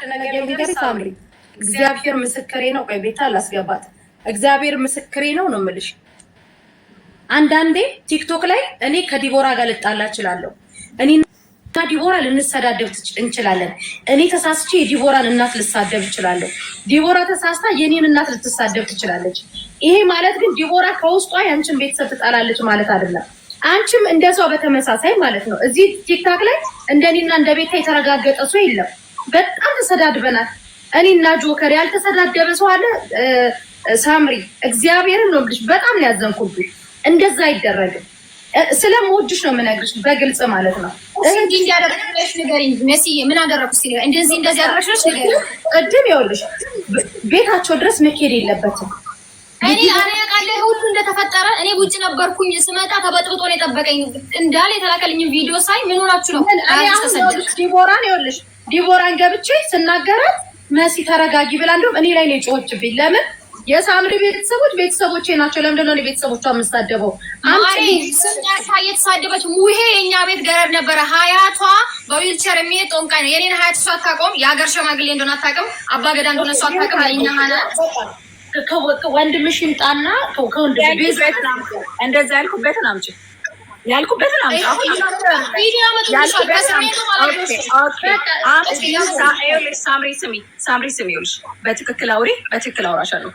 ነገር ሳምሪ እግዚአብሔር ምስክሬ ነው። ቆይ ቤታ ላስገባት። እግዚአብሔር ምስክሬ ነው ነው የምልሽ። አንዳንዴ ቲክቶክ ላይ እኔ ከዲቦራ ጋር ልጣላ እችላለሁ። እኔና ዲቦራ ልንሰዳደብ እንችላለን። እኔ ተሳስቼ የዲቦራን እናት ልሳደብ እችላለሁ። ዲቦራ ተሳስታ የኔን እናት ልትሳደብ ትችላለች። ይሄ ማለት ግን ዲቦራ ከውስጧ ያንቺን ቤተሰብ ትጣላለች ማለት አይደለም። አንቺም እንደሷ በተመሳሳይ ማለት ነው። እዚህ ቲክታክ ላይ እንደኔና እንደ ቤታ የተረጋገጠ ሰው የለም። በጣም ተሰዳድበናል። እኔና ጆከር ያልተሰዳደበ ሰው አለ? ሳምሪ እግዚአብሔርን ነው የምልሽ። በጣም ነው ያዘንኩብሽ። እንደዛ አይደረግም። ስለምወድሽ ነው የምነግርሽ በግልጽ ማለት ነው። እንዴ እንዲያደርግልሽ ንገሪኝ መስዬ። ምን አደረኩሽ? እንደዚህ ያደረግሽ ንገሪኝ። ቅድም ይኸውልሽ ቤታቸው ድረስ መሄድ የለበትም። እኔ ያውቃለሁ ሁሉ እንደተፈጠረ። እኔ ውጭ ነበርኩኝ። ስመጣ ተበጥብጦ ነው የጠበቀኝ። እንዳለ የተላከልኝ ቪዲዮ ሳይ ምን ሆናችሁ ነው? ዲቦራን ይኸውልሽ ዲቦራን ገብቼ ስናገራት መሲ ተረጋጊ ብላ እንደውም እኔ ላይ ነው የጮኸችብኝ። ለምን የሳምሪ ቤተሰቦቼ ናቸው። ለምንድን ነው ቤተሰቦቿ የምትሳደበው? አምጪ ስንጣሳ እየተሳደበች ሙሄ የኛ ቤት ገረድ ነበረ። ሀያቷ በዊልቸር የሚሄድ ጦንቃይ ነው። የኔን ሀያት እሷ አታውቀውም። የሀገር ሽማግሌ እንደሆነ አታውቅም። አባገዳ እንደሆነ እሷ አታውቅም። ለእኛ ወንድምሽ ይምጣና ከወንድምሽ ቤት እንደዛ ያልኩበትን አምጪ ያልኩበትን አምጪ። ሳምሪ ስሚ ይኸውልሽ፣ በትክክል አውሪ፣ በትክክል አውራሻለሁ።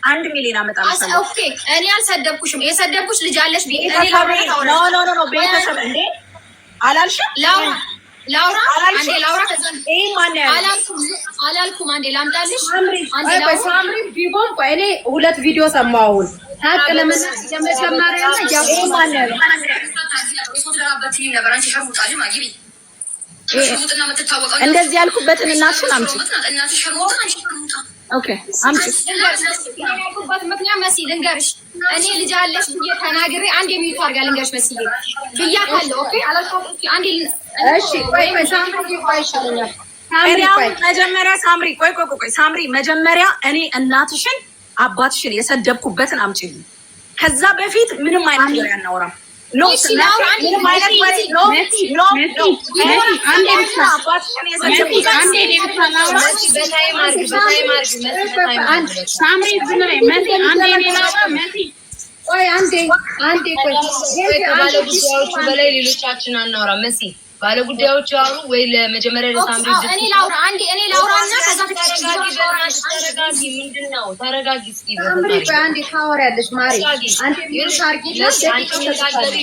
አንድ ሚሊዮን አመጣልሻለሁ። ኦኬ እኔ አልሰደብኩሽም። የሰደብኩሽ ልጅ አለሽ ቤተሰብ እንዴ አላልሽም? ላውራ አንዴ ላውራ አላልኩም። አንዴ ላምጣልሽ። ሳምሪ ቢቦን ቆይ እኔ ሁለት ቪዲዮ ሰማሁን ሀቅ ለመናገር የመጀመሪያ እንደዚህ ያልኩበትን እናትሽን አምጪ። ኦኬ አምጪ። ያልኩበት ምክንያት መሲ ልንገርሽ፣ እኔ ልጅ አለሽ ብዬ ተናግሬ አንድ የሚይቱ አድርጋ ልንገርሽ መስዬ ብያታለሁ። ኦኬ አላልኩም። አንዴ እሺ ቆይ ሳምሪ ቆይ ይሻለኛል። መጀመሪያ ሳምሪ ቆይ ሳምሪ መጀመሪያ እኔ እናትሽን አባትሽን የሰደብኩበትን አምጪልኝ። ከዛ በፊት ምንም አይነት ነገር አናወራም። ከባለጉዳዮቹ በላይ ሌሎቻችን አናወራ። መሲ ባለጉዳዮቹ አሉ ወይ? ለመጀመሪያ ለሳምሪ እኔ ላውራና ከዛ ተረጋጊ። ምንድነው? ተረጋጊ እስኪ። አንዴ ታወሪያለሽ ማሪ። አንዴ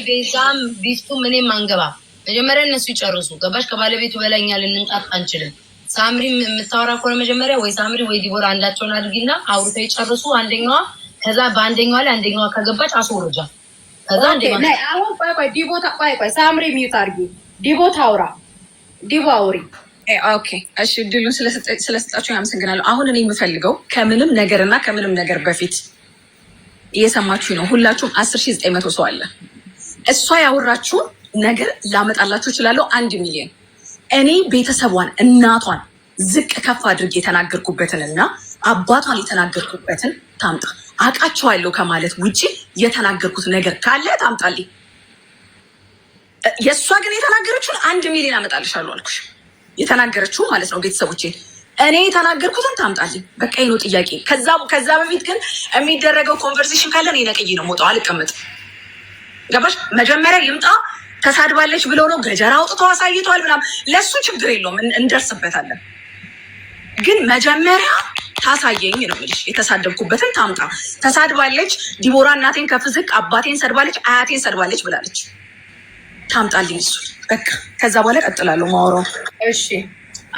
ቤዛም ቢስቱም እኔም አንገባ። መጀመሪያ እነሱ ይጨርሱ። ገባሽ? ከባለቤቱ በላይ እኛ ልንንጣጥ አንችልም። ሳምሪ የምታወራ ከሆነ መጀመሪያ ወይ ሳምሪ ወይ ዲቦራ አንዳቸውን አድርጊና አውርተው ይጨርሱ። አንደኛዋ ከዛ በአንደኛዋ ላይ አንደኛዋ ከገባች አስወርጃ። ከዛ አንደኛዋ አሁን ቆይ ዲቦታ ቆይ ሳምሪ ሚዩት አድርጊ። ዲቦ ታውራ። ዲቦ አውሪ። ኦኬ እሺ፣ ድሉን ስለሰጣችሁ አመሰግናለሁ። አሁን እኔ የምፈልገው ከምንም ነገርና ከምንም ነገር በፊት እየሰማችሁ ነው ሁላችሁም 10,900 ሰው አለ። እሷ ያወራችሁ ነገር ላመጣላችሁ እችላለሁ 1 ሚሊዮን። እኔ ቤተሰቧን እናቷን ዝቅ ከፍ አድርጌ የተናገርኩበትንና አባቷን የተናገርኩበትን ታምጣ። አውቃቸዋለሁ ከማለት ውጪ የተናገርኩት ነገር ካለ ታምጣልኝ። የእሷ ግን የተናገረችውን 1 ሚሊዮን አመጣልሻለሁ አልኩሽ። የተናገረችው ማለት ነው ቤተሰቦቼ። እኔ የተናገርኩትን ታምጣልኝ። በቃ ይሄ ነው ጥያቄ። ከዛ በፊት ግን የሚደረገው ኮንቨርሴሽን ካለ እኔ ነቅዬ ነው የምወጣው፣ አልቀመጥም። ገባሽ? መጀመሪያ ይምጣ። ተሳድባለች ብለው ነው ገጀራ አውጥተው አሳይተዋል ምናምን። ለእሱ ችግር የለውም እንደርስበታለን። ግን መጀመሪያ ታሳየኝ ነው የምልሽ። የተሳደብኩበትን ታምጣ። ተሳድባለች ዲቦራ እናቴን ከፍ ዝቅ፣ አባቴን ሰድባለች፣ አያቴን ሰድባለች ብላለች። ታምጣልኝ እሱ በቃ። ከዛ በኋላ ቀጥላለሁ ማውራው። እሺ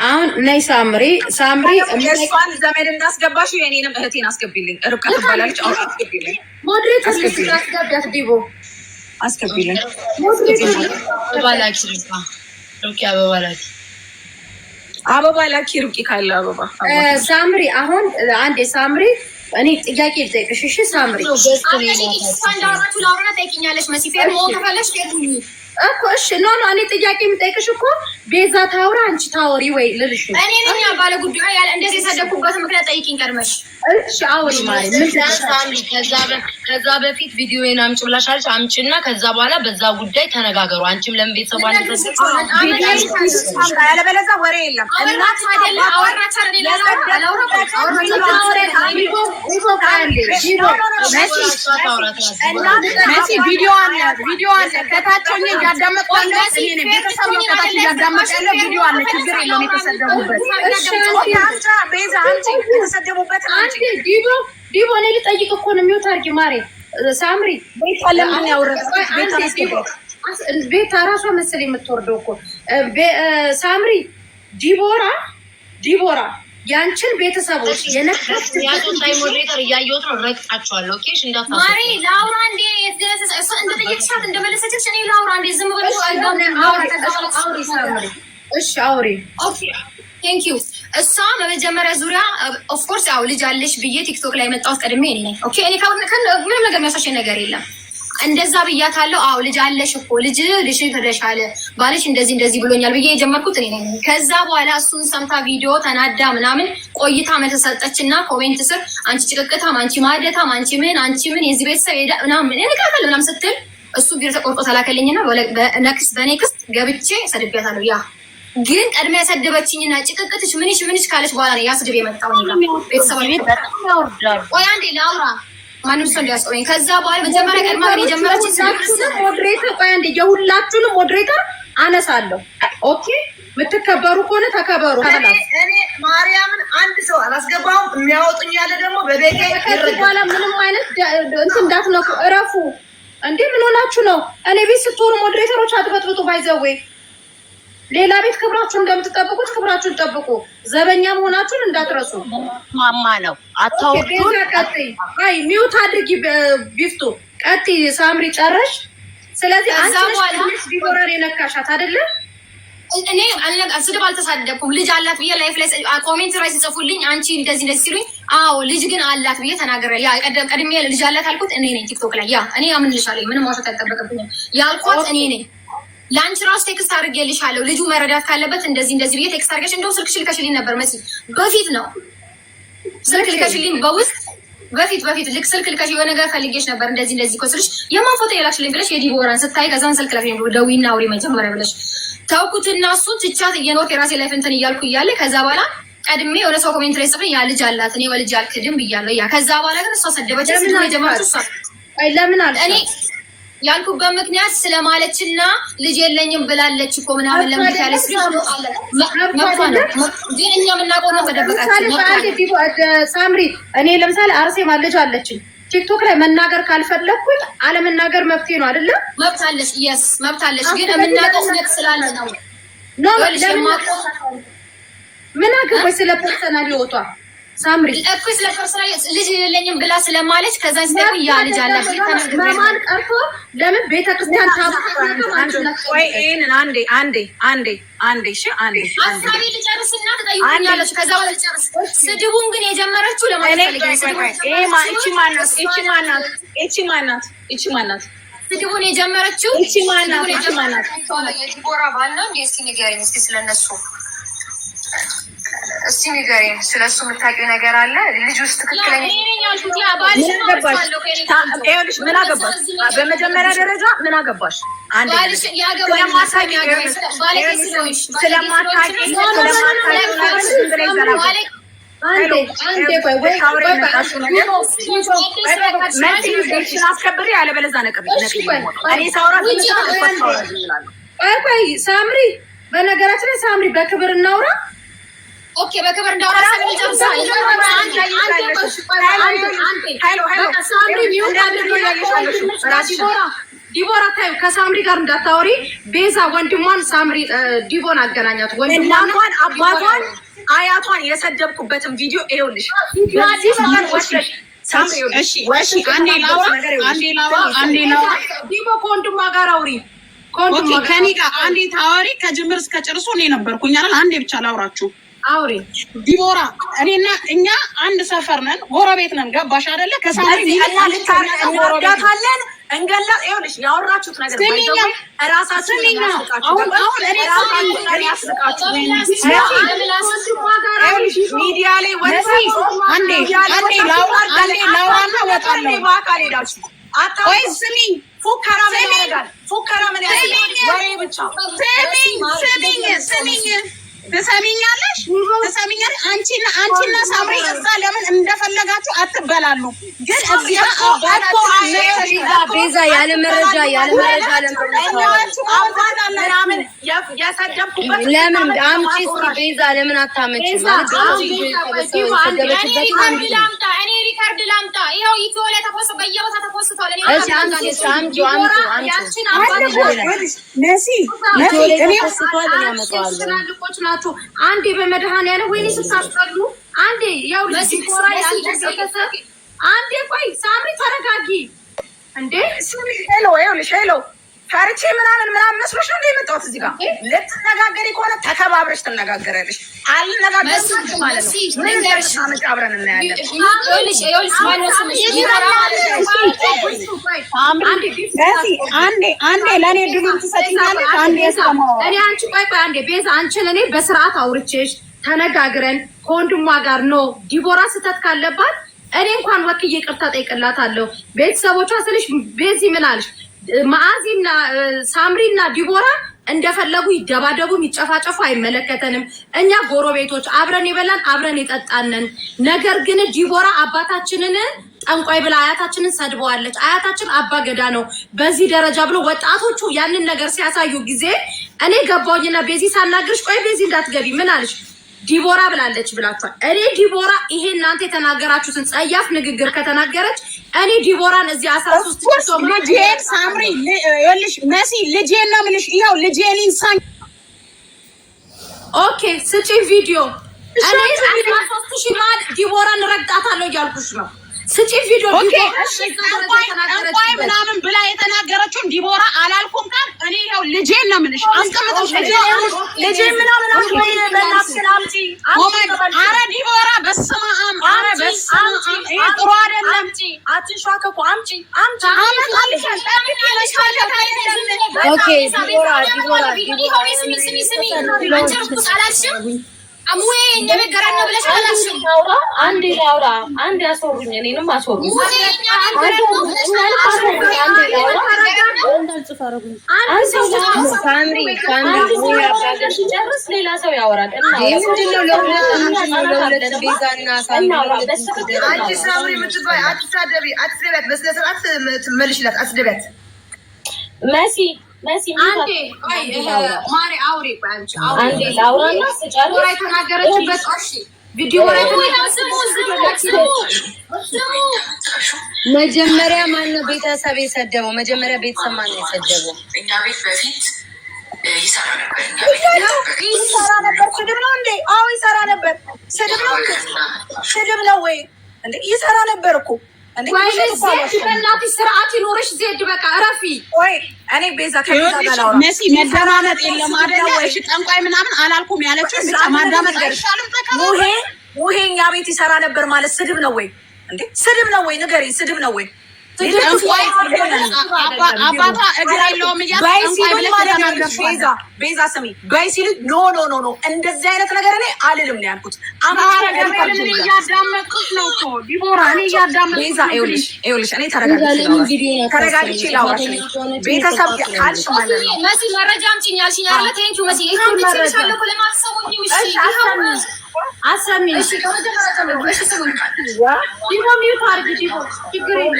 አሁን ነይ ሳምሪ እሷን ዘመድ እንዳስገባሽ የኔንም እህቴን አስገቢልኝ። ርብቃ ትባላለች። አሁን አስገቢልኝ። ሞዴሬት አስገቢያት። ዲቦ አስገቢልኝ። አበባ ላኪ ርብቃ ካለ አበባ ሳምሪ። አሁን አንዴ ሳምሪ እኔ ጥያቄ ልጠይቅሽ። እሺ ሳምሪ አንዴ እንዳወራችሁ ላውራና ጠይቂኛለሽ መሲ። ፌር መሆን ከፈለሽ ፌር ሁኚ። እኮ እሺ ኖ እኔ ጥያቄ የምጠይቅሽ እኮ ቤዛ ታውራ አንቺ ታወሪ ወይ ልልሽ ነው። እኔ ነኝ ባለ ጉዳይ ያለ እንደዚህ የሰደብኩበት ምክንያት ጠይቂኝ ቀድመሽ። እሺ አውሪ ማለት ምን ሳሚ ከዛ በፊት ቪዲዮዬን አምጪ ብላሻለች። አምጪና ከዛ በኋላ በዛ ጉዳይ ተነጋገሩ። አንቺም ለምን ቤተሰብ ያለበለዚያ ወሬ የለም። እናት አይደለ አወራች አይደለ ቪዲዮ አለ ከታችኛ እያዳመጥኩ እኔ ነኝ ቤተሰብ ነው ከታች እያዳመጥኩ ያለው ቪዲዮ አለ። ችግር የለውም የተሰደቡበት። እሺ ቤዛ አንቺ የተሰደቡበት አንቺ ዲቦ እኔ ልጠይቅ እኮ ነው የሚወጣ አርጊ ማሬ ሳምሪ ቤት ለምን ያወረደ ቤት ራሷ መሰለኝ የምትወርደው እኮ ሳምሪ ዲቦራ ያንቺን ቤተሰቦች የነካች ያቶታይ ሞዴሬተር እያየሁት ነው። ረግጣቸዋለሁ። ኦኬሽ እንዳታስቡ ማሪ ላውራ እንዴ እንደጠየቅሻት እንደመለሰችሽ እኔ ላውራ እንዴ ዝም ብለሽ አውሪ ሳምሪ እሺ አውሪ ኦኬ ቴንክ ዩ እሷ በመጀመሪያ ዙሪያ ኦፍ ኮርስ ያው ልጅ አለሽ ብዬ ቲክቶክ ላይ መጣሁት ቀድሜ እኔ ነኝ ኦኬ እኔ ምንም ነገር የሚያሳሸኝ ነገር የለም እንደዛ ብያታለሁ አዎ ልጅ አለሽ እኮ ልጅ ተደሻለ ባልሽ እንደዚህ ብሎኛል ብዬ የጀመርኩት እኔ ነኝ ከዛ በኋላ እሱን ሰምታ ቪዲዮ ተናዳ ምናምን ቆይታ መተሰጠችና ኮሜንት ስር አንቺ ጭቅቅታም አንቺ ማደታም አንቺ ምን የዚህ ቤተሰብ ሄዳ ምናምን እንካከለ ምናምን ስትል እሱ ቪዲዮ ተቆርጦ ተላከልኝና በኔክስት ገብቼ ሰድቤያታለሁ ያ ግን ቀድሜ ያሰደበችኝና ጭቅቅትሽ ምንሽ ካለች በኋላ ነው ያስድብ የመጣው ነው ቤተሰብ በጣም ያወርዳል ወይ አንዴ ላውራ ማንም ሰው ሊያስቆኝ ከዛ በኋላ መጀመሪያ ቀድማ ግን የጀመረችኝ ሞዴሬተር ቆይ አንዴ የሁላችሁንም ሞዴሬተር አነሳለሁ ኦኬ የምትከበሩ ከሆነ ተከበሩ እኔ ማርያምን አንድ ሰው አላስገባውም የሚያወጡኝ ያለ ደግሞ በቤቴ በኋላ ምንም አይነት እንትን እንዳትነኩ እረፉ እንዴ ምን ሆናችሁ ነው እኔ ቤት ስትሆኑ ሞዴሬተሮች አትበጥብጡ ባይዘዌ ሌላ ቤት ክብራችሁን እንደምትጠብቁት ክብራችሁን ጠብቁ ዘበኛ መሆናችሁን እንዳትረሱ ማማ ነው አታውቁት አይ ሚውት አድርጊ ቢፍቱ ቀጥ ሳምሪ ጨረሽ ስለዚህ አንቺ ዲቦራን የነካሻት አይደለ እኔ ስድብ አልተሳደብኩም ልጅ አላት ብዬ ላይፍ ላይ ኮሜንት ላይ ሲጽፉልኝ አንቺ እንደዚህ ሲሉኝ አዎ ልጅ ግን አላት ብዬ ተናገረ ያ ቀድሜ ልጅ አላት አልኩት እኔ ነኝ ቲክቶክ ላይ ያ እኔ አምንልሻለሁ ምንም ዋሸት አይጠበቅብኝም ያልኳት እኔ ነኝ ላንቺ ራስ ቴክስት አድርጌልሻለሁ ልጁ መረዳት ካለበት እንደዚህ ብዬ ቴክስት አድርጌሽ እንደው ስልክሽ ልከሽልኝ ነበር መሲ በፊት ነው ስልክ ልከሽልኝ በውስጥ በፊት ልክ ስልክ ልከሽ የሆነ ነገር ፈልጌሽ ነበር እንደዚህ ኮስልሽ የማን ፎቶ የላክሽልኝ ብለሽ የዲቦራን ስታይ ከዛን ስልክ ላይ ደውይና አውሪ መጀመሪያ ብለሽ ታውቁትና እሱን ትቻት እየኖርኩ የራሴ ላይፍ እንትን እያልኩ እያለ ከዛ በኋላ ቀድሜ ወደ ሰው ኮሜንት ላይ ጽፈኝ ያ ልጅ አላት እኔ ወልጅ አልክድም ብያለሁ ያ ከዛ በኋላ ግን እሷ ሰደበች ስለምን የጀመረችው እሷ ለምን አለ እኔ ያልኩበት ምክንያት ስለማለችና ልጅ የለኝም ብላለች እኮ ምናምን ለምን ያለች ግን እኛ የምናውቀው ነው ተደብቃችሁ ሳምሪ እኔ ለምሳሌ አርሴማ ልጅ አለችኝ ቲክቶክ ላይ መናገር ካልፈለኩኝ አለመናገር መብቴ ነው አይደለ መብት አለሽ yes መብት አለሽ ግን የምናውቀው ነገር ስላለ ነው ምን አገባኝ ስለ ፐርሰናል ህይወቷ ሳምሪ እኮ ስለ ፐርሰናል ልጅ የለኝም ብላ ስለማለች ከዛ ሲስተም ያ ልጅ አላት ማማን ቀርቶ ለምን ቤተክርስቲያን ወይ እኔን አንዴ እሺ አንዴ አሳቢ ልጨርስና ትጠይቁኛለሽ ከዛ በኋላ ልጨርስ ስድቡን ግን የጀመረችው ለማለት እቺ ማናት ስድቡን የጀመረችው እቺ ማናት የዲቦራ ባል ነው እንዴ እስቲ ንገሪኝ እስቲ ስለነሱ እስቲ ንገሪኝ ስለሱ የምታውቂው ነገር አለ ልጅ ውስጥ ትክክለኛ ምን አገባሽ በመጀመሪያ ደረጃ ምን አገባሽ አንዴ አስከብሪ ያለበለዚያ ነቅብ ሳምሪ በነገራችን ላይ ሳምሪ በክብር እናውራ ኦኬ በክብር እንዳውራ ዲቦራ ታዩ ከሳምሪ ጋር እንዳታወሪ ቤዛ ወንድሟን ሳምሪ ዲቦን አገናኛት ወንድሟን አባቷን አያቷን የሰደብኩበትን ቪዲዮ ይኸውልሽ አንዴ ላውራ ዲቦ ከወንድሟ ጋር አውሪ ከኔ ጋር አንዴ ታዋሪ ከጅምር እስከ ጨርሶ እኔ ነበርኩኝ አይደል አንዴ ብቻ ላውራችሁ አውሪ ዲቦራ እኛ አንድ ሰፈር ነን ጎረቤት ነን ገባሽ አይደለ ከሳምሪ እንወዳታለን እንገላ ይኸውልሽ ያወራችሁት ነገር እራሳችሁ ሚዲያ ላይ ላውራና እወጣለሁ። በአካል ሄዳችሁ ወይ ስሚኝ፣ ፉከራ ምን ያደርጋል? ፉከራ ምን ያደርጋል? ወሬ ብቻ ስሚኝ ትሰሚኛለሽ? አንቺና ሳምሪ እዛ ለምን እንደፈለጋችሁ አትበላሉ። ግን እዚህ ቤዛ ያለ መረጃ ምናምን የሰደብኩበት ለምን አምጪ እስኪ ቤዛ ለምን አታመጪ? እኔ ሪካርድ ላምጣ። ይኸው ኢትዮ ላይ ተፖስቶ በየቦታ ተፖስቷል። አንዴ በመድኃኒዓለም ወይኔ ስታስጠሉ። አንዴ ያው ዲቦራ አንዴ ቆይ ሳምሪ ተረጋጊ እንዴ። ሄሎ ይኸውልሽ፣ ሄሎ ፈርቼ ምናምን መስሎሽ ነው የመጣሁት እዚህ ጋር። ልትነጋገሪ ከሆነ ተከባብረሽ ትነጋገሪያለሽ። አልነጋገርም ማለት ነው። ምን እንደርሻመጭ አብረን እናያለን። አንዴ ለእኔ ድሉን ትሰጪኛለሽ። አንዴ እኔ አንቺ ቆይ አንዴ ቤዛ አንቺን እኔ በስርዓት አውርቼሽ ተነጋግረን ከወንድሟ ጋር ነው ዲቦራ ስህተት ካለባት እኔ እንኳን ወክዬ ይቅርታ ጠይቅላታለሁ። ቤተሰቦቿ ስልሽ ቤዚ ምን አልሽ? ማአዚና ሳምሪና ዲቦራ እንደፈለጉ ይደባደቡ ይጨፋጨፉ አይመለከተንም። እኛ ጎረቤቶች አብረን የበላን አብረን የጠጣንን። ነገር ግን ዲቦራ አባታችንን ጠንቋይ ብላ አያታችንን ሰድበዋለች። አያታችን አባ ገዳ ነው በዚህ ደረጃ ብሎ ወጣቶቹ ያንን ነገር ሲያሳዩ ጊዜ እኔ ገባሁኝና ቤዚ ሳናግርሽ ቆይ ቤዚ እንዳትገቢ ምን አልሽ? ዲቦራ ብላለች ብላችኋል። እኔ ዲቦራ ይሄ እናንተ የተናገራችሁትን ጸያፍ ንግግር ከተናገረች እኔ ዲቦራን እዚህ 13 ልጄን ሳምሪ ይኸውልሽ መሲ ልጄን ነው የምልሽ። ይኸው ልጄን ኢንሳን ኦኬ ስጪ ቪዲዮ እኔ 13 ማለት ዲቦራን ረግጣታለሁ እያልኩሽ ነው። ስጪ ቪዲዮ ኦኬ እሺ ጠንቋይ ምናምን ብላ የተናገረችውን ዲቦራ አላልኩም ካል እኔ ያው ልጄን ነው የምልሽ። አስቀምጥሽ ልጄን ምናምን አትበይ በእናትሽ አምጪ። ኧረ ዲቦራ በስመ አብ ኧረ በስመ አብ ይሄ ጥሩ አይደለም። አትንሿከኩ አምጪ አመጣልሻል። ኦኬ ዲቦራ አሙዬ እንደመገራን ነው ብለሽ አላልሽም? አንዴ ላውራ አንዴ አስወሩኝ እኔንም አስወሩኝ። ሳምሪ ጨርስ ሌላ ሰው ያወራል። ምንድነው ለሁለት ቤዛና ሳምሪ የምትባይ አትሳደቢ፣ አትስደቢያት፣ በስነ ስርዓት መልሽላት፣ አትስደቢያት። መሲ አንዴ ቆይ ማሪ አውሪ ባንቺ አንዴ ላውራና ዲቦራ የተናገረችበት ቪዲዮ ላይ መጀመሪያ ማነው ቤተሰብ የሰደበው? መጀመሪያ ቤተሰብ ማነው የሰደበው? እኛ ቤት በፊት ይሰራ ነበር። ስድብ ነው እንዴ? አዎ ይሰራ ነበር። ስድብ ነው ወይ እንዴ? ይሰራ ነበር እኮ በእናትሽ ስርዓት ይኖርሽ። ዜድ በቃ እረፊ። ወይ እኔ ቤዛ ከቤዛ ጋር ላውራ መሲ መደማመጥ የለም አይደለ? እሺ ጠንቋይ ምናምን አላልኩም ያለችው ማዳመጥ አይሻልም? ሙሄ እኛ ቤት ይሰራ ነበር ማለት ስድብ ነው ወይ እንዴ? ስድብ ነው ወይ ንገሪኝ። ስድብ ነው ወይ? አባቷ እግር የለውም ቤዛ ስሚ በይ ሲል ኖ እንደዚህ አይነት ነገር እኔ አልልም ነው ያልኩት። እያዳመጥኩሽ ነው እኮ ዲቦራ፣ እኔ እያዳመጥኩሽ። ቤዛ ይኸውልሽ እኔ ተረጋግቼ ላውራሽ ቤተሰብ ካልሽ ማለት ነው። መሲ መረጃ አምጪኝ አልሽኝ አይደለ? ቴንኪው መሲ አሰሚኝ እሺ ከመጀመሪያ ጀምሮ እሺ ስሙኝ ዲቦ ሚውት አድርጊ ዲቦ ችግር የለም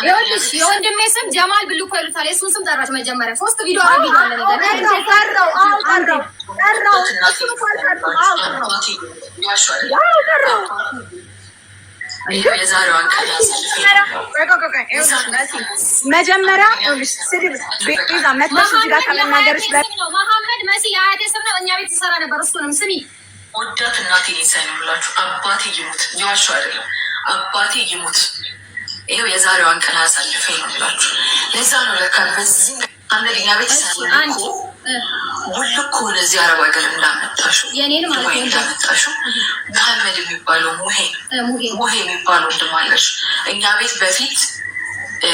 ይኸውልሽ የወንድሜ ስም ጀማል ብልኮ ይሉታል የእሱን ስም ጠራች መጀመሪያ 3 ቪዲዮ አረጋግጣለሁ መጀመሪያ ስድብ ቤዛ መጥተሽ እዚህ ጋር ከመናገርሽ መሐመድ መሲ የአያቴ ስም ነው። እኛ ቤት ይሰራ ነበር። እሱንም ስሚ ወዳት እናቴ ሊሳይ ነው ብላችሁ አባቴ ይሙት ይዋሻው አይደለም አባቴ ይሙት ይሄው የዛሬዋን ቀን አሳልፈኝ ነው ብላችሁ ለዛ ነው ለካ በዚህ አንደኛ ቤት ሙልክ ሆነ እዚህ አረብ ሀገር እንዳመጣሽው የኔን ማለት ነው እንዳመጣሽው መሐመድ የሚባለው ሙሄ የሚባለው ወንድም አለሽ እኛ ቤት በፊት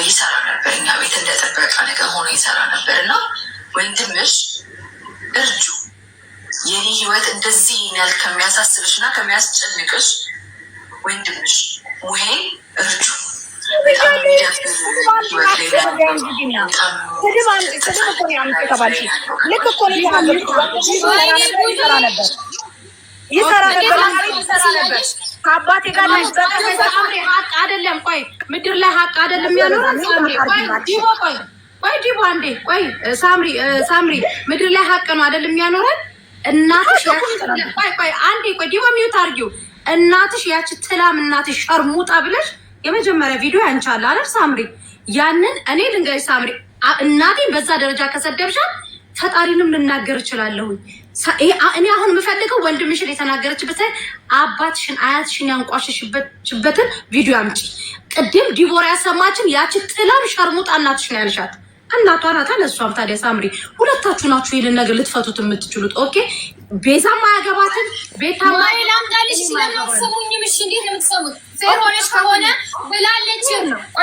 ይሰራ ነበር። እኛ ቤት እንደ ጥበቃ ነገር ሆኖ ይሰራ ነበር እና ወንድምሽ እርጁ የኔ ህይወት እንደዚህ ያል ከሚያሳስብሽ እና ከሚያስጨንቅሽ ወንድምሽ ሙሄ እርጁ። ከአባቴ ጋር አይደለም። ቆይ ምድር ላይ ሀቅ አይደለም ያኖራል። ቆይ ዲቦ አንዴ ቆይ ሳምሪ ምድር ላይ ሀቅ ነው አይደለም ያኖራል። እናትሽ ቆይ አንዴ ቆይ ዲቦ ሚውት አድርጊው። እናትሽ ያቺ ትላም እናትሽ ሸርሙጣ ብለሽ የመጀመሪያ ቪዲዮ ያንቻል አይደል ሳምሪ? ያንን እኔ ልንገርሽ ሳምሪ፣ እናቴን በዛ ደረጃ ከሰደብሻል ፈጣሪንም ልናገር እችላለሁ። እኔ አሁን የምፈልገው ወንድምሽን የተናገረችበት አባትሽን አያትሽን ያንቋሸሽበትን ቪዲዮ አምጪ። ቅድም ዲቦራ ያሰማችን ያቺ ጥላም ሸርሙጣ እናትሽ ነው ያልሻት እናቷ ናታ። ለእሷም ታዲያ ሳምሪ ሁለታችሁ ናችሁ ይሄንን ነገር ልትፈቱት የምትችሉት። ኦኬ ቤዛም አያገባትም። ቤታ ላምጣልሽ ስለማትሰሙኝም እሺ፣ እንዴት ነው የምትሰሙት? ፌር ሆነሽ ከሆነ ብላለች።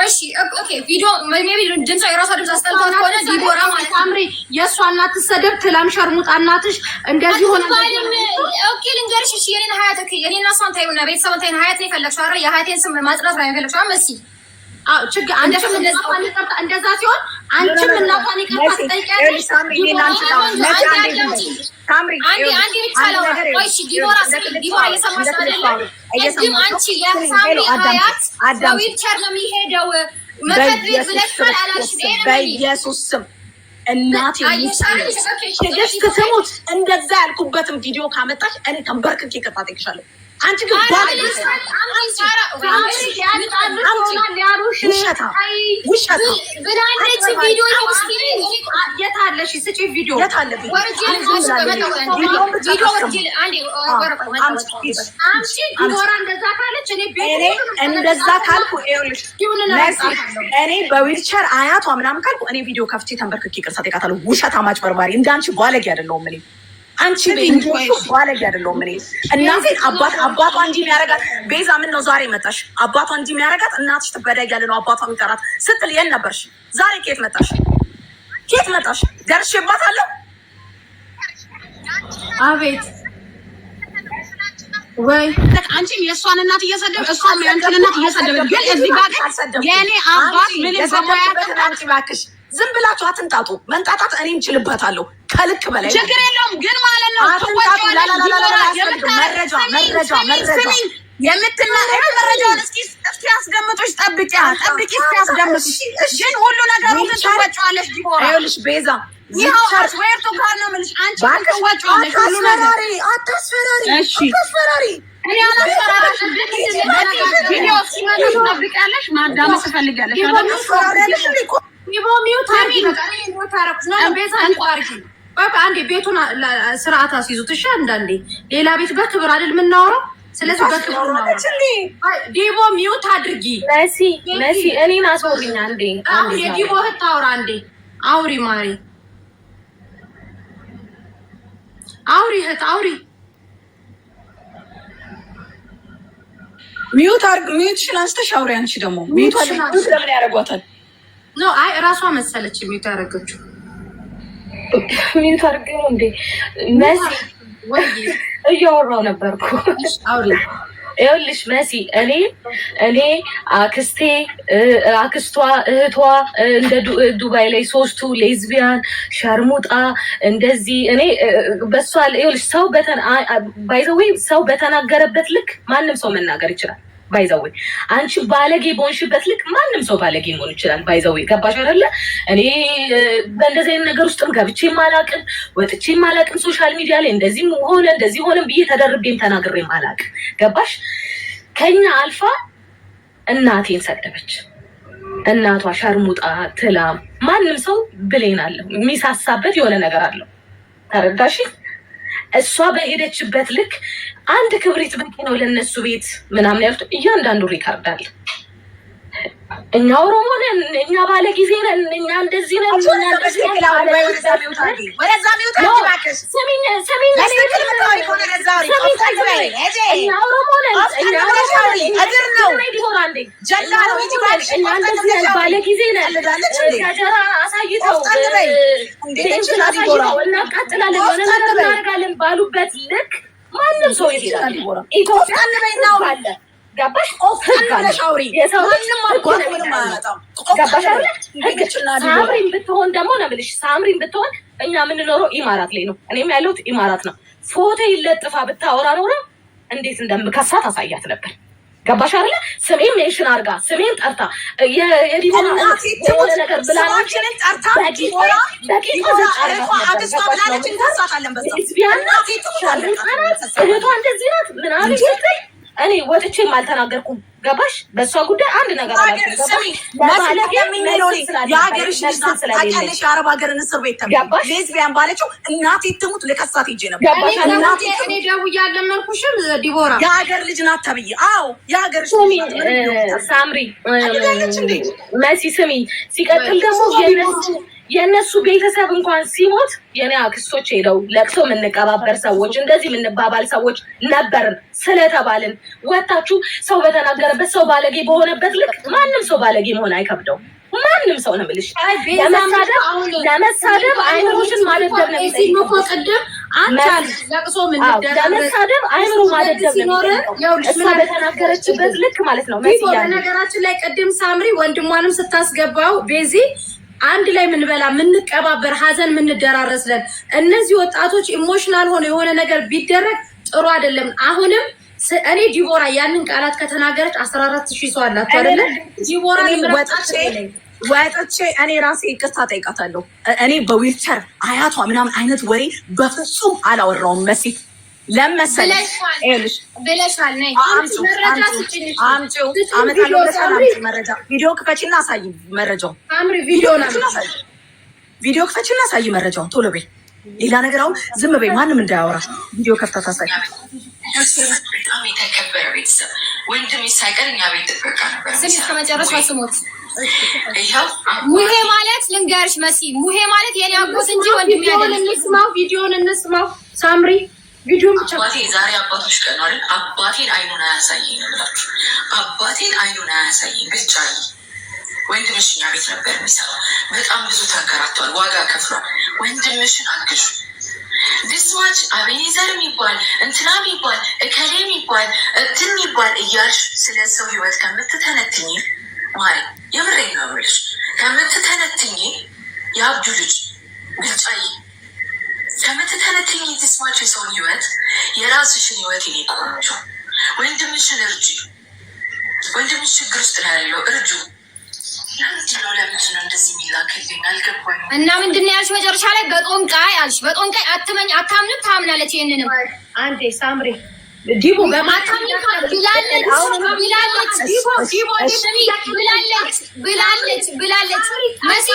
እሺ ኦኬ፣ ቪዲዮ ሜቢ ድምጿ የራሷ ድምፅ አስተልቷት ከሆነ ዲቦራ ማለት ሳምሪ የእሷ እናት ትሰደብ ትላም ሸርሙጣ እናትሽ እንደዚህ ሆነ። ኦኬ ልንገርሽ፣ እሺ የኔን ሀያት ኦኬ፣ የኔና እሷን ታዩና ቤተሰብን ታዩና ሀያት ነው የፈለግሽው አይደል? የሀያቴን ስም ማጽናት ነው የፈለግሽው መሲ ችግር አንቺም እንደዛ ሲሆን አንቺም እናቷን ይቅርታ ትጠይቂያለሽ። ዲቦራ እየሰማሽ አይደለም? ቅድም አንቺ የሳምሪ ሀያት በዊልቸር ነው የሚሄደው መከት ቤት ብለሻል አላልሽም? በኢየሱስ ስም እናቴ ትዕግስት ትሙት። እንደዛ ያልኩበትም ቪዲዮ ካመጣሽ እኔ ተንበርክኬ ይቅርታ ጠይቅሻለሁ። አንቺ ግን እንደዛ ካልኩ እኔ በዊልቸር አያቷ ምናምን ካልኩ እኔ ቪዲዮ ከፍቼ ተንበርክኬ ይቅርታ ጠይቃታለሁ። ውሸት አማጭበርባሪ እንዳንቺ ባለጌ አይደለሁም እኔ። አንቺ ባለጌ አይደለሁም እኔ። እናቴን አባቷ እንጂ የሚያረጋት ቤዛ ምን ነው ዛሬ መጣሽ? አባቷ እንጂ የሚያረጋት እናትሽ ትበዳይ ያለ ነው አባቷ የሚቀራት ስትል የት ነበርሽ? ዛሬ ከየት መጣሽ? ደርሼባታለሁ። አቤት ወይ አንቺም የእሷን እናት እየሰደብ እሷም የአንቺን እናት እየሰደበች ግን እዚህ ጋር የእኔ አባት ምን አንቺ እባክሽ ዝም ብላችሁ አትንጣጡ። መንጣጣት እኔም ችልበታለሁ ከልክ በላይ ችግር የለውም ግን ማለት ነው የምትናገረው መረጃውን እስኪ አስደምጦሽ ጠብቂ እስኪ አስደምጦሽ ግን ሁሉ ነገር ሁሉ ትወጪዋለሽ። ዲቦራ ይኸውልሽ ቤዛ ይኸው አስዌርቱ ጋር ነው የምልሽ አንቺ ትወጪዋለሽ ሁሉ ነገር። አታስፈራሪ እኔ አላስፈራራሽ ቪዲዮ ሲመጣ ትጠብቂያለሽ። ማዳመጥ ትፈልጊያለሽ ዲቦ ሚውት አርጊ አንዴ ቤቱን ስርዓት አስይዙት እሺ። አንዳንዴ ሌላ ቤት በክብር አይደል የምናወራው? ስለዚህ በክብር ነው። ዲቦ ሚውት አድርጊ። መሲ እኔን አስወሪኝ አንዴ። አሁን የዲቦ እህት አውራ አንዴ አውሪ ማሪ አውሪ እህት አውሪ። ሚውትሽን አንስተሽ አውሪ። አንቺ ደግሞ ሚውት ለምን ያደርጓታል? ኖ አይ እራሷ መሰለች ሚውት ያደረገችው። ሚውት አድርገው እንዴ መሲ ወይ እያወራሁ ነበርኩ። አውሪ ይኸውልሽ መሲ እኔ አክስቷ እህቷ እንደ ዱባይ ላይ ሶስቱ ሌዝቢያን ሸርሙጣ እንደዚህ እኔ በሷ ይኸውልሽ ሰው በተናገረበት ልክ ማንም ሰው መናገር ይችላል። ባይዘዌ አንቺ ባለጌ በሆንሽበት ልክ ማንም ሰው ባለጌ መሆን ይችላል። ባይዘዌ ገባሽ አይደለ? እኔ በእንደዚህ አይነት ነገር ውስጥም ገብቼም አላቅም ወጥቼም አላቅም። ሶሻል ሚዲያ ላይ እንደዚህ ሆነ ብዬ ተደርቤም ተናግሬም አላቅም። ገባሽ? ከኛ አልፋ እናቴን ሰደበች። እናቷ ሸርሙጣ ትላም። ማንም ሰው ብሌን አለው የሚሳሳበት የሆነ ነገር አለው። ተረዳሽ? እሷ በሄደችበት ልክ አንድ ክብሪት በቂ ነው ለነሱ ቤት ምናምን ያሉት እያንዳንዱ ሪካርድ አለ። እኛ ኦሮሞ ነን፣ እኛ ባለ ጊዜ ነን፣ እኛ እንደዚህ ነን፣ እኛ እንደዚህ ነን። ባለ ጊዜ ነን። ሸጀራ አሳይተው እናቃጥላለን፣ የሆነ ነገር እናደርጋለን ባሉበት ልክ ማንም ሰው ይችላል። ኢትዮጵያ አለ ገባሽ? ሳምሪን ብትሆን ደግሞ ነው የምልሽ። ሳምሪን ብትሆን እኛ የምንኖረው ኢማራት ላይ ነው። እኔም ያለሁት ኢማራት ነው። ፎቶ ይለጥፋ ብታወራ ኖሮ እንዴት እንደምከሳት አሳያት ነበር። ገባሽ አይደለ? ስሜን ሜንሽን አድርጋ ስሜን ጠርታ የዲቦራ የሆነ ነገር ብላናችን ጠርታ በቂጦ እህቷ እንደዚህ ናት ምናምን ስትይ እኔ ወጥቼም አልተናገርኩም። ገባሽ? በእሷ ጉዳይ አንድ ነገር የአረብ ሀገርን እስር ቤት ሌዝቢያን ባለችው እናቴ ትሙት ልከሳት ሄጄ ነበር። እኔ ደውዬ አልለመንኩሽም ዲቦራ የሀገር ልጅ ናት ተብዬ። አዎ የሀገር ሳምሪ መሲ ስሚ። ሲቀጥል ደግሞ የእነሱ ቤተሰብ እንኳን ሲሞት የኔ አክስቶች ሄደው ለቅሶ የምንቀባበር ሰዎች እንደዚህ የምንባባል ሰዎች ነበርን ስለተባልን ወታችሁ ሰው በተናገረበት ሰው ባለጌ በሆነበት ልክ ማንም ሰው ባለጌ መሆን አይከብደው። ማንም ሰው ነው የምልሽ። ለመሳደብ አይምሮሽን ማደደብ ነው እኮ ቅድም አንቻል ለቅሶ ለመሳደብ አይምሮ ማደደብ ነው እሷ በተናገረችበት ልክ ማለት ነው። በነገራችን ላይ ቅድም ሳምሪ ወንድሟንም ስታስገባው ቤዚ አንድ ላይ ምንበላ ምንቀባበር ሀዘን ምንደራረስለን። እነዚህ ወጣቶች ኢሞሽናል ሆነ የሆነ ነገር ቢደረግ ጥሩ አይደለም። አሁንም እኔ ዲቦራ ያንን ቃላት ከተናገረች 14000 ሰው አላችሁ አይደለ? ዲቦራ ወጥቼ እኔ ራሴ ይቅርታ ጠይቃታለሁ። እኔ በዊልቸር አያቷ ምናምን አይነት ወሬ በፍጹም አላወራውም። መሲ ለመሰለሽ ብለሻል ነይ አምጪው መረጃ ቪዲዮ ክፈቺና አሳይ መረጃው። አምሪ ቪዲዮ ክፈቺና አሳይ መረጃው ቶሎ በይ። ሌላ ነገር አሁን ዝም በይ፣ ማንም እንዳያወራ። ቪዲዮ ከፍታ ታሳይ። በጣም የተከበረ ቤተሰብ ወንድም ሳይቀር እኛ ቤት ጥበቃ ነበር። ከመጨረሻ ስሞት ሙሄ ማለት ልንገርሽ መሲ፣ ሙሄ ማለት የኔ አጎት እንጂ ወንድም አይደለም። እንስማው፣ ቪዲዮን እንስማው ሳምሪ። ቪዲዮን ብቻ አባቴ ዛሬ አባቶች ቀን አይደል? አባቴን አይኑን አያሳየኝ ብላችሁ አባቴን አይኑን አያሳየኝ ብቻ። ወንድምሽ እኛ ቤት ነበር የሚሰራው። በጣም ብዙ ተንከራቷል፣ ዋጋ ከፍሏል። ወንድምሽን አግሹ። ድስማች አቤኔዘር የሚባል እንትና የሚባል እከሌ የሚባል እንትን የሚባል እያልሽ ስለ ሰው ህይወት ከምትተነትኝ ማለት የምሬን ነው የምልሽ፣ ከምትተነትኝ የአብዱ ልጅ ብልጫይ ከምትተነትኝ ድስማች የሰውን ህይወት የራስሽን ህይወት የኔ ቆንጆ ወንድምሽን እርጂ። ወንድምሽ ችግር ውስጥ ነው ያለው፣ እርጁ። ለምንድነው እንደዚህ የሚላክልኝ አልገባኝም። እና ምንድነው ያልሽ መጨረሻ ላይ? በጦንቃይ አልሽ። በጦንቃይ አትመኝ፣ አታምንም፣ ታምናለች። ይሄንንም አንዴ ሳምሪ ዲቦ በማታምኝ ብላለች መሲ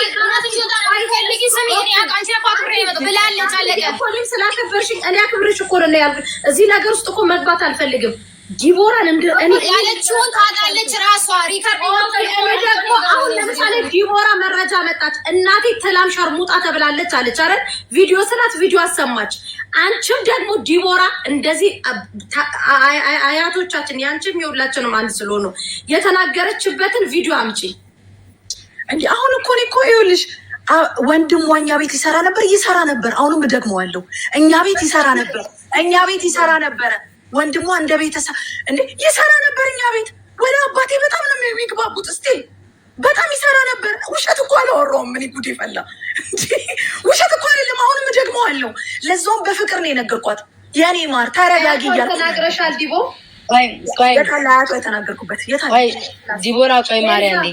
ፈልጊ ስሚ አንቺ ኳክሬ ይመጣ ብላለች። አለቀ። ፖሊም ስላከበርሽኝ እኔ አክብርሽ እኮ ነው ያልኩት። እዚህ ነገር ውስጥ እኮ መግባት አልፈልግም። ዲቦራን እንደ እኔ ያለችውን ታውቃለች ራሷ ሪከርድ እኔ ደግሞ አሁን ለምሳሌ ዲቦራ መረጃ መጣች። እናቴ ተላም ሸርሙጣ ተብላለች አለች አይደል? ቪዲዮ ስላት ቪዲዮ አሰማች። አንቺም ደግሞ ዲቦራ እንደዚህ አያቶቻችን ያንቺም የሁላችንም አንድ ስለሆኑ የተናገረችበትን ቪዲዮ አምጪ። እንዴ አሁን እኮ ይኸውልሽ ወንድሟ እኛ ቤት ይሰራ ነበር። አሁንም እደግመዋለሁ፣ እኛ ቤት ይሰራ ነበር። ወንድሟ እንደ ቤተሰብ እንዴ ይሰራ ነበር እኛ ቤት። ወደ አባቴ በጣም ነው የሚግባቡት። ስቲል በጣም ይሰራ ነበር። ውሸት እኮ አላወራውም። ምን ጉድ ይፈላ። ውሸት እኮ አይደለም። አሁንም እደግመዋለሁ። ለዛውም በፍቅር ነው የነገርኳት። የኔ ማር ተረጋጊ እያልኩ ተናግረሻል ዲቦ። የተናገርኩበት ዲቦራ ቆይ ማርያም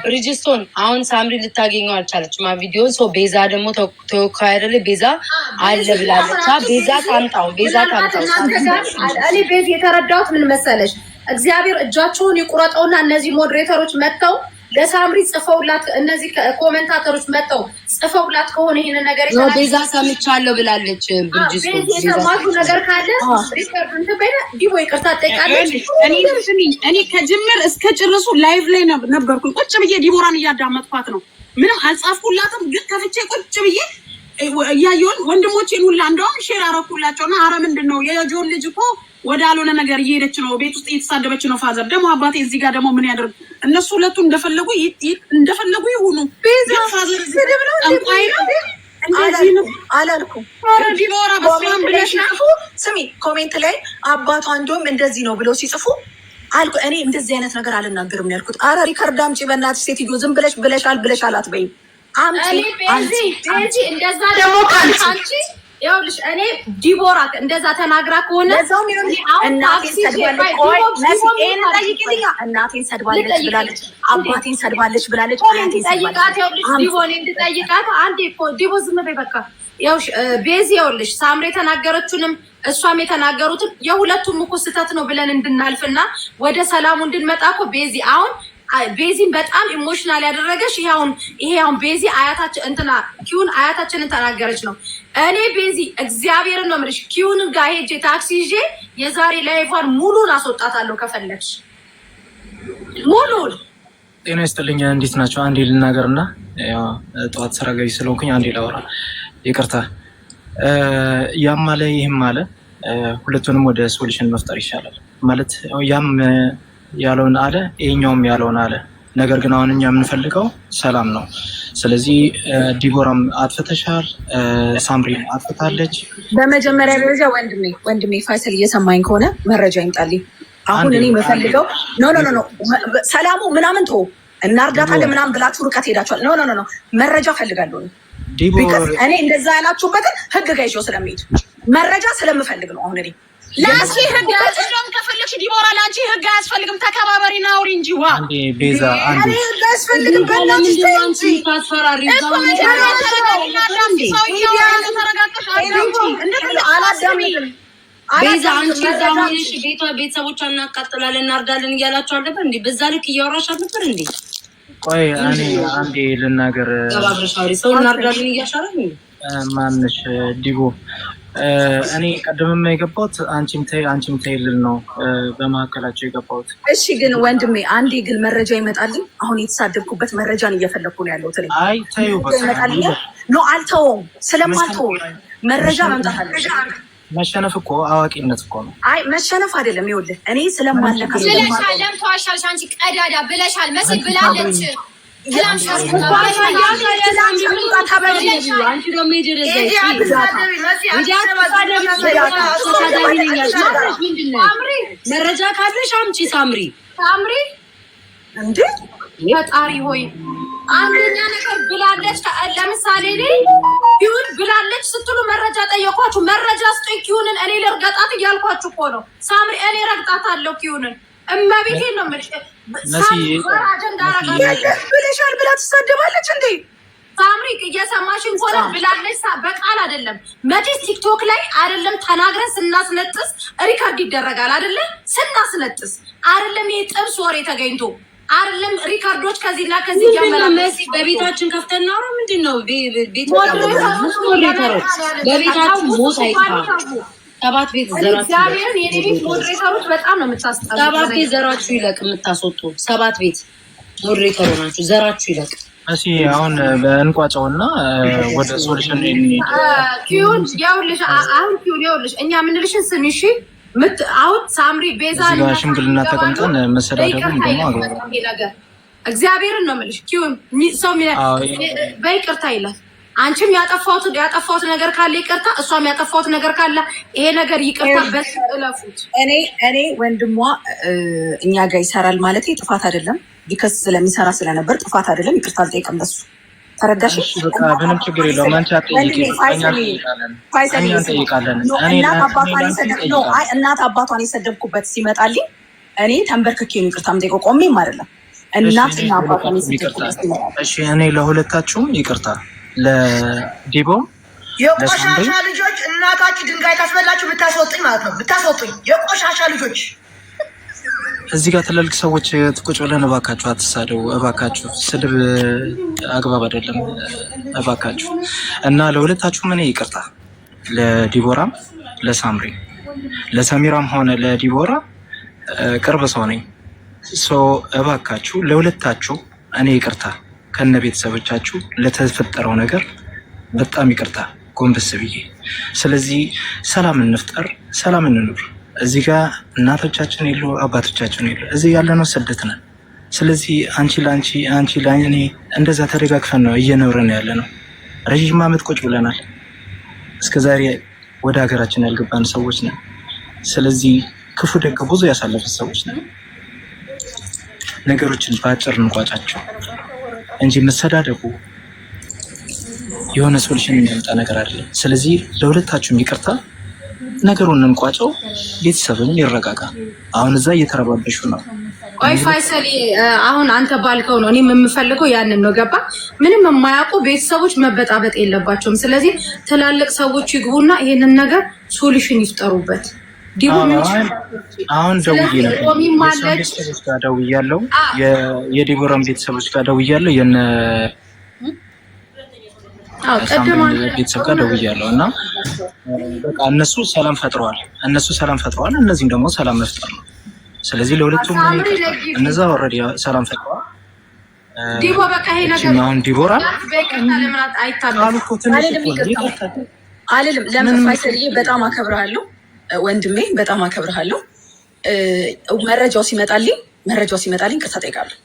ብሪጅስቶን አሁን ሳምሪ ልታገኘው አልቻለችም ቪዲዮን። ሰው ቤዛ ደግሞ ተወካይ አይደለ? ቤዛ አለ ብላለች። ቤዛ ታምጣው። እኔ ቤዝ የተረዳሁት ምን መሰለሽ፣ እግዚአብሔር እጃቸውን ይቁረጠውና እነዚህ ሞዴሬተሮች መጥተው ለሳምሪ ጽፈውላት እነዚህ ኮሜንታተሮች መጥተው ጽፈውላት ከሆነ ይሄን ነገር ነው ቤዛ ሰምቻለሁ ብላለች። ብርጅስ የሰማችሁ ነገር ካለ ሪከርድ እንትን በይና ዲቦ ይቅርታ ጠይቃለች። እኔ ከጅምር እስከ ጭርሱ ላይቭ ላይ ነበርኩ። ቁጭ ብዬ ዲቦራን እያዳመጥኳት ነው። ምንም አልጻፍኩላትም፣ ግን ከፍቼ ቁጭ ብዬ እያየሁኝ ወንድሞቼን ሁላ እንደውም ሼር አረኩላቸውና አረ ምንድን ነው የጆን ልጅ እኮ ወደ አልሆነ ነገር እየሄደች ነው፣ ቤት ውስጥ እየተሳደበች ነው። ፋዘር ደግሞ አባቴ እዚህ ጋር ደግሞ ምን ያደርግ? እነሱ ሁለቱ እንደፈለጉ ይሁኑ። ፋዘር ስድብ ነው ጠንቋይ ነው እንደዚህ ነው አላልኩም። ዲቦራ በስማም ብለሽ ነው ስሚ፣ ኮሜንት ላይ አባቷ እንደውም እንደዚህ ነው ብለው ሲጽፉ አልኩ። እኔ እንደዚህ አይነት ነገር አልናገርም ነው ያልኩት። አረ ሪከርድ አምጪ በእናትሽ ሴትዮ፣ ዝም ብለሻል አትበይም። አምጪ አንቺ እንደዛ ደግሞ አንቺ ይኸውልሽ እኔ ዲቦራ እንደዛ ተናግራ ከሆነ እናቴን ሰድባለች ብላለች፣ አባቴን ሰድባለች ብላለች። ጠይቃት። ይኸውልሽ ዲቦኔ እንድጠይቃት አንዴ እኮ ዲቦ ዝም በይ በቃ። ይኸውልሽ ቤዚ ይኸውልሽ ሳምሬ የተናገረችውንም እሷም የተናገሩትን የሁለቱም እኮ ስህተት ነው ብለን እንድናልፍና ወደ ሰላሙ እንድንመጣ እኮ ቤዚ አሁን ቤዚን በጣም ኢሞሽናል ያደረገሽ ይሄ አሁን ቤዚ አያታችን እንትና ኪዩን አያታችንን ተናገረች ነው። እኔ ቤዚ እግዚአብሔርን ነው የምልሽ ኪዩን ጋር ሄጄ ታክሲ ይዤ የዛሬ ላይፏን ሙሉን አስወጣታለሁ ከፈለግሽ ሙሉን። ጤና ይስጥልኝ፣ እንዴት ናቸው? አንዴ ልናገርና ያው ጠዋት ስራ ገቢ ስለሆንኩኝ አንዴ ላወራ፣ ይቅርታ። ያም አለ ይህም አለ፣ ሁለቱንም ወደ ሶሉሽን መፍጠር ይሻላል ማለት ያም ያለውን አለ ይሄኛውም ያለውን አለ። ነገር ግን አሁን እኛ የምንፈልገው ሰላም ነው። ስለዚህ ዲቦራም አጥፍተሻል፣ ሳምሪ አጥፍታለች። በመጀመሪያ ደረጃ ወንድሜ ፋይሰል እየሰማኝ ከሆነ መረጃ ይምጣልኝ። አሁን እኔ የምፈልገው ኖ ሰላሙ ምናምን ተው እናርዳታለን ምናምን ብላችሁ ርቀት ሄዳችኋል። ኖ መረጃ ፈልጋለሁ። እኔ እንደዛ ያላችሁበትን ህግ ጋር ይዤው ስለሚሄድ መረጃ ስለምፈልግ ነው። አሁን እኔ ለአንቺ ህግ እንደውም ከፈለግሽ ዲቦራ ለአንቺ ህግ አያስፈልግም። ተከባበሪ ና አውሪ እንጂ ዋ አንዴ ቤዛ አንዴ ህግ አያስፈልግም። በእናትሽ ቤዛ አንቺ ዛሙሽ ቤተሰቦቿን እናቃጥላለን እናርዳለን እያላችሁ አልነበር እንዴ? በዛ ልክ እያወራሽ አልነበር እንዴ? ቆይ እኔ አንዴ ልናገር። ተባብረሻሪ ሰው እናርዳለን እያሻረ ነው ማንሽ ዲቦ እኔ ቀደምም የገባሁት አንቺም ተይ ልል ነው በመካከላቸው የገባሁት። እሺ ግን ወንድሜ አንዴ ግን መረጃ ይመጣልኝ። አሁን የተሳደብኩበት መረጃን እየፈለኩ ነው ያለሁት። አይ ተይው በቃ ኖ አልተውም። ስለማልተው መረጃ መምጣት አለሽ። መሸነፍ እኮ አዋቂነት እኮ ነው። አይ መሸነፍ አይደለም። ይኸውልህ እኔ ስለማለካ ብለሻል። ለምን ተዋሻልሽ? አንቺ ቀዳዳ ብለሻል። መስል ብላለች። መረጃ ካለሽ አምጪ ሳምሪ እንዴ ፈጣሪ ሆይ አንደኛ ነገር ብላለች። ለምሳሌ ኪዩን ብላለች ስትሉ መረጃ ጠየኳችሁ። መረጃ ስጠኝ ኪዩንን እኔ ልርገጣት እያልኳችሁ እኮ ነው። ሳምሪ እኔ ረግጣታለሁ ኪዩንን እመቤቴን ነው የምልሽ። ብለሻል ብላ ትሳደባለች እንዴ? ሳምሪ እየሰማሽን ከሆነ ብላለች። በቃል አይደለም መቼስ ቲክቶክ ላይ አይደለም ተናግረን ስናስነጥስ ሪካርድ ይደረጋል አይደለም? ስናስነጥስ አይደለም ይሄ ጥብስ ወሬ ተገኝቶ አይደለም ሪካርዶች ከዚህና ከዚህ መሲ በቤታችን ከፍተና ነው ምንድነው? በቤታችን ሞት አይታ ሰባት ቤት ዘራችሁ እግዚአብሔርን የኔ ቤት ሞዴሬተሮች በጣም ነው የምታስጠላው። ሰባት ቤት ዘራችሁ ይለቅ የምታስወጡ ሰባት ቤት ሞዴሬተር ናችሁ። ዘራችሁ ይለቅ። እሺ አሁን በእንቋጫውና ወደ ሶሉሽን ኪዩን ያውልሽ አሁን ኪዩን ያውልሽ እኛ ምንልሽን ስሚ እሺ። አሁን ሳምሪ ቤዛ ሽምግልና ተቀምጠን መሰዳደቡን ደግሞ አግባብ ነገር እግዚአብሔርን ነው የምልሽ። ኪዩን ሰው በይቅርታ ይላል። አንቺም ያጠፋሁት ነገር ካለ ይቅርታ፣ እሷም ያጠፋሁት ነገር ካለ ይሄ ነገር ይቅርታ በእለፉት። እኔ ወንድሟ እኛ ጋር ይሰራል ማለት ጥፋት አይደለም። ቢከስ ስለሚሰራ ስለነበር ጥፋት አይደለም። ይቅርታ አልጠይቅም በሱ ተረዳሽ? በቃ ምንም ችግር የለውም። አንቺ አትጠይቂ፣ እኛ እንጠይቃለን። እናት አባቷን የሰደብኩበት ሲመጣልኝ እኔ ተንበርክኬ ነው ይቅርታ የምጠይቀው፣ ቆሜም አይደለም። እናትና አባቷን የሰደብኩበት ሲመጣልኝ እሺ እኔ ለሁለታችሁም ይቅርታ ለዲቦ የቆሻሻ ልጆች እናታችሁ ድንጋይ ታስበላችሁ ብታስወጡኝ ማለት ነው። ብታስወጡኝ የቆሻሻ ልጆች እዚህ ጋር ትላልቅ ሰዎች ቁጭ ብለን እባካችሁ አትሳደቡ፣ እባካችሁ ስድብ አግባብ አይደለም፣ እባካችሁ እና ለሁለታችሁም እኔ ይቅርታ፣ ለዲቦራም ለሳምሪ ለሰሚራም ሆነ ለዲቦራ ቅርብ ሰው ነኝ። እባካችሁ ለሁለታችሁ እኔ ይቅርታ ከነ ቤተሰቦቻችሁ ለተፈጠረው ነገር በጣም ይቅርታ ጎንበስ ብዬ። ስለዚህ ሰላም እንፍጠር፣ ሰላም እንኑር። እዚህ ጋር እናቶቻችን የሉ አባቶቻችን የሉ፣ እዚህ ያለነው ስደት ነን። ስለዚህ አንቺ ለእኔ እንደዛ ተደጋግፈን ነው እየኖርን ያለ ነው። ረዥም ዓመት ቁጭ ብለናል። እስከዛሬ ወደ ሀገራችን ያልገባን ሰዎች ነን። ስለዚህ ክፉ ደግ ብዙ ያሳለፉት ሰዎች ነን። ነገሮችን በአጭር እንቋጫቸው እንጂ መሰዳደቡ የሆነ ሶሉሽን የሚያመጣ ነገር አይደለም። ስለዚህ ለሁለታችሁም ይቅርታ፣ ነገሩን እንቋጨው፣ ቤተሰብም ይረጋጋ። አሁን እዛ እየተረባበሹ ነው። ቆይ ፋይሰል፣ አሁን አንተ ባልከው ነው እኔም የምፈልገው ያንን ነው። ገባ? ምንም የማያውቁ ቤተሰቦች መበጣበጥ የለባቸውም። ስለዚህ ትላልቅ ሰዎች ይግቡና ይሄንን ነገር ሶሉሽን ይፍጠሩበት። ዲቦ አሁን ደውያለሁ፣ የዲቦራን ቤተሰቦች ጋር ደውያለሁ፣ የነ ቤተሰብ ጋር ደውያለሁ እና በቃ እነሱ ሰላም ፈጥረዋል። እነዚህም ደግሞ ሰላም መፍጠር ነው። ስለዚህ ለሁለቱም እነዛ ኦልሬዲ ሰላም ፈጥረዋል። ዲቦ በቃ ይሄ ነገር አሁን ዲቦራ አልልም። ለምን ፋይሰልዬ በጣም አከብርሃለሁ ወንድሜ፣ በጣም አከብርሃለሁ። መረጃው ሲመጣልኝ ቅርታ ጠይቃለሁ።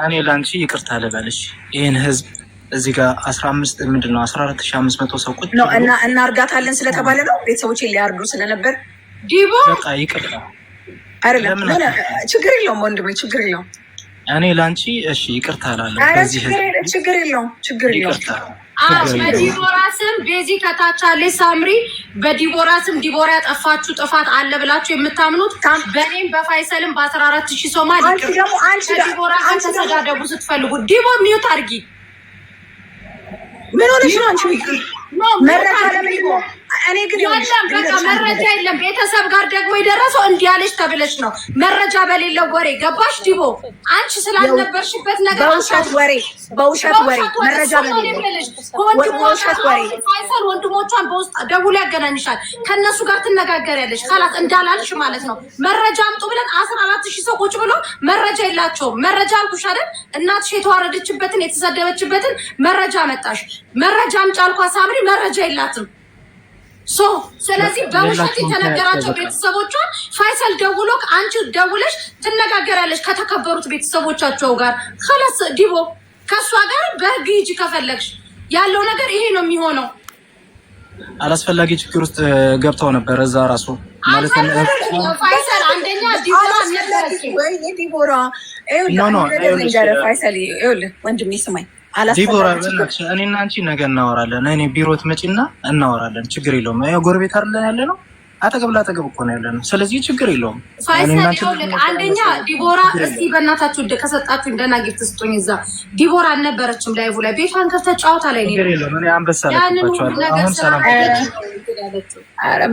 እኔ ለአንቺ ይቅርታ ልበልሽ። ይህን ህዝብ እዚህ ጋር 14,500 ሰው ቁጭ ነው እና እናርጋታለን ስለተባለ ነው ቤተሰቦቼ ሊያርዱ ስለነበር ዲቦ በቃ ይቅርታ አይደለም። ችግር የለውም ወንድሜ፣ ችግር የለውም። እኔ ለአንቺ እሺ ይቅርታ እላለሁ። ችግር የለውም። በዲቦራ ስም ቤዚ ከታች አለ ሳምሪ፣ በዲቦራ ስም ዲቦራ ያጠፋችሁ ጥፋት አለ ብላችሁ የምታምኑት በእኔም በፋይሰልም በ14,000 ሰው ማለት ነው። ዲቦራ አንተ ተዳደቡ ስትፈልጉ ዲቦ ሚዩት አድርጊ። ምን ሆነሽ ነው አንቺ? እኔ ግን በቃ መረጃ የለም። ቤተሰብ ጋር ደግሞ የደረሰው እንዲህ ያለች ተብለሽ ነው መረጃ በሌለው ወሬ ገባሽ? ዲቦ አንቺ ስላልነበርሽበት ነገር በውሸት ወሬ መረጃ ፋይሰል ወንድሞቿን በውስጥ ደውሎ ያገናኝሻል። ከእነሱ ጋር ትነጋገሪያለሽ። ካላት እንዳላልሽ ማለት ነው። መረጃ አምጡ ብለን 14,000 ሰው ቁጭ ብሎ መረጃ የላቸውም። መረጃ አልኩሽ አይደል? እናትሽ የተዋረደችበትን የተሰደበችበትን መረጃ መጣሽ። መረጃ አምጪ አልኳት ሳምሪ፣ መረጃ የላትም። ስለዚህ በውሸት የተነገራቸው ቤተሰቦቿን ፋይሰል ደውሎ አንቺ ደውለሽ ትነጋገራለሽ ከተከበሩት ቤተሰቦቻቸው ጋር። خلاص ዲቦ ከሷ ጋር በህግ ሂጂ ከፈለግሽ። ያለው ነገር ይሄ ነው የሚሆነው። አላስፈላጊ ችግር ውስጥ ገብተው ነበር እዛ ራሱ ማለት ነው። ፋይሰል አንደኛ ዲቦራ ዲቦራ ፋይሰል ወንድሜ ስማኝ፣ ዲቦራ እኔና አንቺ ነገ እናወራለን። እኔ ቢሮ ትመጪና እናወራለን። ችግር የለውም። ያው ጎረቤት አይደለን ያለ ነው። አጠገብ ላጠገብ እኮ ነው ያለ ነው። ስለዚህ ችግር የለውም። አንደኛ ዲቦራ እስቲ በእናታችሁ ከሰጣችሁ እንደና ጊፍት ስጡኝ። እዛ ዲቦራ አልነበረችም ላይቭ ላይ ቤቷን ከፍተህ ጨዋታ ላይ ነው። ችግር የለውም። እኔ አንበሳ ለቅባችኋለሁ። አሁን ሰላም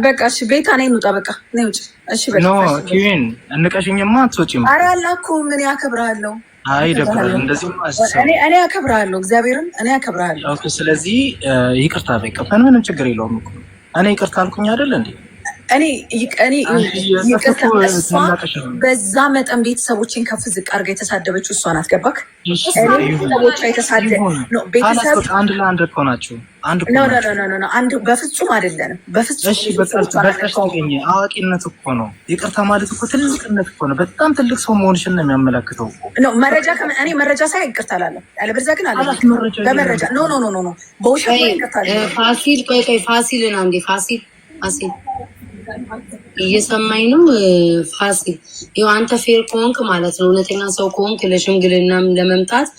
በቃ እሺ፣ ቤታ ነኝ እንውጣ። በቃ ነኝ ውጭ። እሺ በቃ ኖ ኪዊን እንቀሽኝማ አትወጪም። ኧረ አላልኩም። ምን ያከብራለሁ? አይ ደብራል። እንደዚህ እኔ አከብራለሁ፣ እግዚአብሔርን እኔ አከብራለሁ። ኦኬ፣ ስለዚህ ይቅርታ በቃ ምንም ችግር የለውም እኮ እኔ ይቅርታ አልኩኝ አይደል እንዴ? እኔ በዛ መጠን ቤተሰቦችን ከፍ ዝቅ አድርጋ የተሳደበችው እሷ ናት። ገባክ? ቤተሰቦቿ ቤተሰብ አንድ ለአንድ እኮ ናቸው። አንድ በፍጹም አይደለንም። በፍጹም አዋቂነት እኮ ነው። ይቅርታ ማለት እኮ ትልቅነት እኮ ነው። በጣም ትልቅ ሰው መሆንሽን ነው የሚያመላክተው ነው። መረጃ እኔ መረጃ ሳይ ይቅርታ እላለሁ። ያለበለዚያ ግን አለ በመረጃ ኖ በውሸት ይቅርታ ፋሲል ቆይ ፋሲልን አንዴ ፋሲል እየሰማኝ ነው ፋሲል? ይኸው አንተ ፌር ከሆንክ ማለት ነው፣ እውነተኛ ሰው ከሆንክ ለሽምግልና ለመምጣት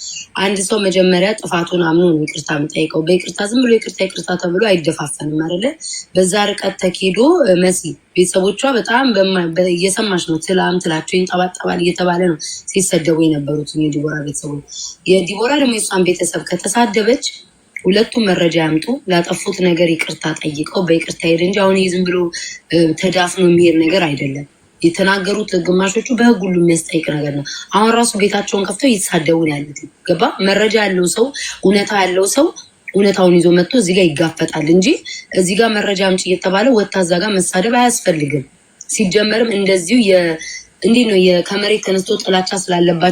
አንድ ሰው መጀመሪያ ጥፋቱን አምኖ ነው ይቅርታ የምጠይቀው። በይቅርታ ዝም ብሎ ይቅርታ ተብሎ አይደፋፈንም አይደለ? በዛ ርቀት ተኪዶ መሲ ቤተሰቦቿ በጣም እየሰማሽ ነው፣ ትላቸው ይንጠባጠባል እየተባለ ነው ሲሰደቡ የነበሩት የዲቦራ ቤተሰቦች። የዲቦራ ደግሞ የሷን ቤተሰብ ከተሳደበች ሁለቱም መረጃ ያምጡ፣ ላጠፉት ነገር ይቅርታ ጠይቀው በይቅርታ ሄድ እንጂ አሁን ዝም ብሎ ተዳፍኖ የሚሄድ ነገር አይደለም። የተናገሩት ግማሾቹ በህግ ሁሉ የሚያስጠይቅ ነገር ነው። አሁን ራሱ ቤታቸውን ከፍተው ይሳደቡ ነው ያሉት። ገባ? መረጃ ያለው ሰው እውነታ ያለው ሰው እውነታውን ይዞ መጥቶ እዚህ ጋር ይጋፈጣል እንጂ እዚህ ጋር መረጃ አምጪ እየተባለ ወጣ እዛ ጋር መሳደብ አያስፈልግም። ሲጀመርም እንደዚሁ እንዴት ነው ከመሬት ተነስቶ ጥላቻ ስላለባቸው